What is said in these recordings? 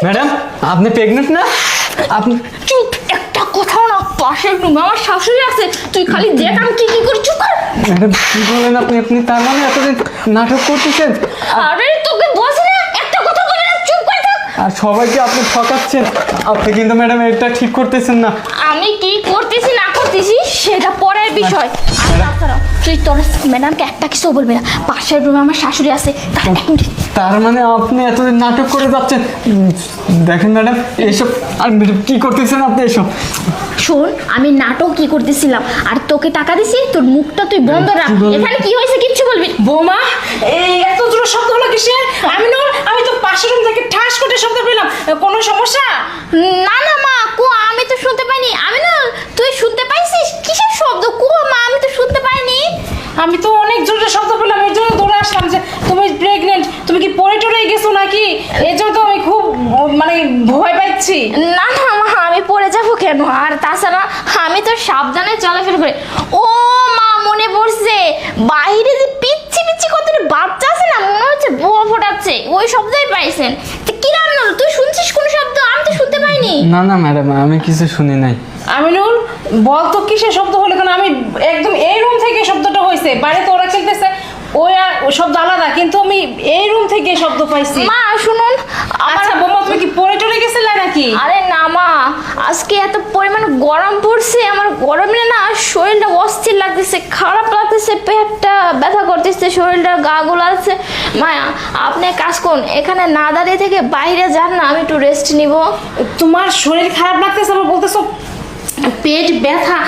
Madam আপনি pregnant না? আপনি চুপ, একটা কথাও না। পাশের রুমে আমার শাশুড়ি আছে, তুই খালি দেখ আমি কি কি করি। চুপ কর। ম্যাডাম কি বলেন আপনি? আপনি তার মানে এতদিন নাটক করতেছেন আরে তোকে বলছি না একটা কথা বলে না, চুপ করে থাক। আর সবাইকে আপনি ঠকাচ্ছেন। আপনি কিন্তু ম্যাডাম এটা ঠিক করতেছেন না। আমি কি করতেছি না করতেছি সেটা পরের বিষয়। আর তাছাড়া তুই তোর ম্যাডামকে একটা কিছু বলবি না। পাশের রুমে আমার শাশুড়ি আছে। তার মানে আপনি এতদিন নাটক করে যাচ্ছেন। দেখেন ম্যাডাম এসব আর কি করতেছেন আপনি এসব? শোন, আমি নাটক কি করতেছিলাম আর তোকে টাকা দিছি, তোর মুখটা তুই বন্ধ রাখ। কি বলবি? এখানে কি হয়েছে কিচ্ছু বলবি না। বৌমা, এই এত জোর শব্দ হলো কিসের? আমি তো পাশের রুম থেকে ঠাস করে শব্দ পেলাম। কোনো সমস্যা? না না মা, কো আমি তো শুনতে পাইনি। আমি না, তুই শুনতে পাইছিস? কিসের শব্দ? কো মা, আমি তো শুনতে পাইনি। আমি তো অনেক জোরে শব্দ পেলাম, এর জন্য দৌড়ে আসলাম যে তুমি প্রেগনেন্ট, তুমি কি পড়ে টরে গেছো নাকি? এর জন্য তো আমি খুব মানে ভয় পাচ্ছি। না না মা, আমি পড়ে যাবো কেন? আর তাছাড়া আমি তো সাবধানে চলাফেরা করি। ও মা, মনে পড়ছে, বাইরে যে পিচ্ছি পিচ্ছি কতটা বাচ্চা আছে না, মনে হচ্ছে বোয়া ফোটাচ্ছে, ওই শব্দই পাইছেন। তো কি রান্না হলো? তুই শুনছিস কোন শব্দ? আমি তো শুনতে পাইনি। না না ম্যাডাম আমি কিছু শুনি নাই। আমিনুল, বল তো কিসের শব্দ হলো? কেন আমি একদম এই রুম থেকে শব্দটা হয়েছে, বাইরে তো ওরা খেলতেছে, ওই আর শব্দ আলাদা, কিন্তু আমি এই রুম থেকে শব্দ পাইছি। মা শুনুন, আচ্ছা বৌমা, তুমি কি পড়ে টরে গেছিলে নাকি? আরে না মা, আজকে এত পরিমাণ গরম পড়ছে, আমার গরমে না শরীরটা অস্থির লাগতেছে, খারাপ লাগতেছে, পেটটা ব্যথা করতেছে, শরীরটা গা গোলাচ্ছে। মা আপনি কাজ করুন, এখানে না দাঁড়িয়ে থেকে বাইরে যান না, আমি একটু রেস্ট নিব। তোমার শরীর খারাপ লাগতেছে, আবার বলতেছো পেট ব্যথা।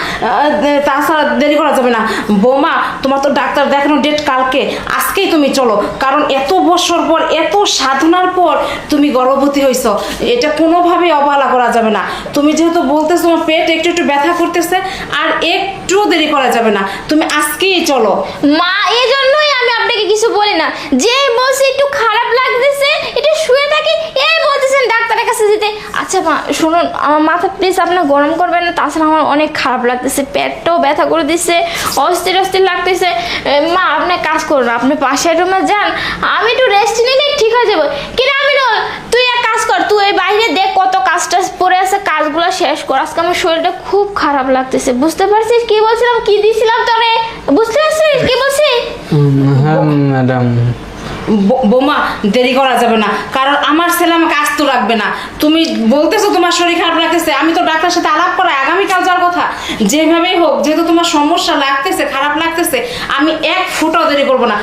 তাছাড়া দেরি করা যাবে না বৌমা, তোমার তো ডাক্তার দেখানোর ডেট কালকে। আজকেই তুমি চলো, কারণ এত বছর পর, এত সাধনার পর তুমি গর্ভবতী হয়েছ, এটা কোনোভাবেই অবহেলা করা যাবে না। তুমি যেহেতু বলতেছো তোমার পেট একটু একটু ব্যথা করতেছে, আর একটু দেরি করা যাবে না, তুমি আজকেই চলো। মা এই জন্যই আমি আপনাকে কিছু বলি না, যে বলছি একটু খারাপ লাগতেছে একটু শুয়ে থাকি, এই বলতেছেন ডাক্তারের কাছে যেতে। আচ্ছা মা শুনুন, আমার মাথা প্লিজ আপনার গরম করবেন না, তাছাড়া আমার অনেক খারাপ লাগতেছে, পেটটাও ব্যথা করে দিচ্ছে, অস্থির অস্থির লাগতেছে। মা আপনি কাজ করুন, আপনি পাশের রুমে যান, আমি একটু রেস্ট নিলে ঠিক হয়ে যাবো। কিন্তু আমি তুই এক কাজ কর, তুই এই বাইরে দেখ কত কাজটা পড়ে আছে, কাজগুলো শেষ কর। আজকে আমার শরীরটা খুব খারাপ লাগতেছে, বুঝতে পারছিস কি বলছিলাম, কি দিছিলাম তোরে? বুঝতে পারছিস কি বলছি? হ্যাঁ ম্যাডাম। বৌমা দেরি করা যাবে না, কারণ আমার ছেলে আমাকে আসতে রাখবে না। তুমি বলতেছো তোমার শরীর খারাপ লাগতেছে, আমি তো ডাক্তারের সাথে আলাপ করে আগামীকাল যাওয়ার কথা। যেভাবেই হোক, যেহেতু তোমার সমস্যা লাগতেছে, খারাপ লাগতেছে, আমি এক ফোঁটাও দেরি করবো না।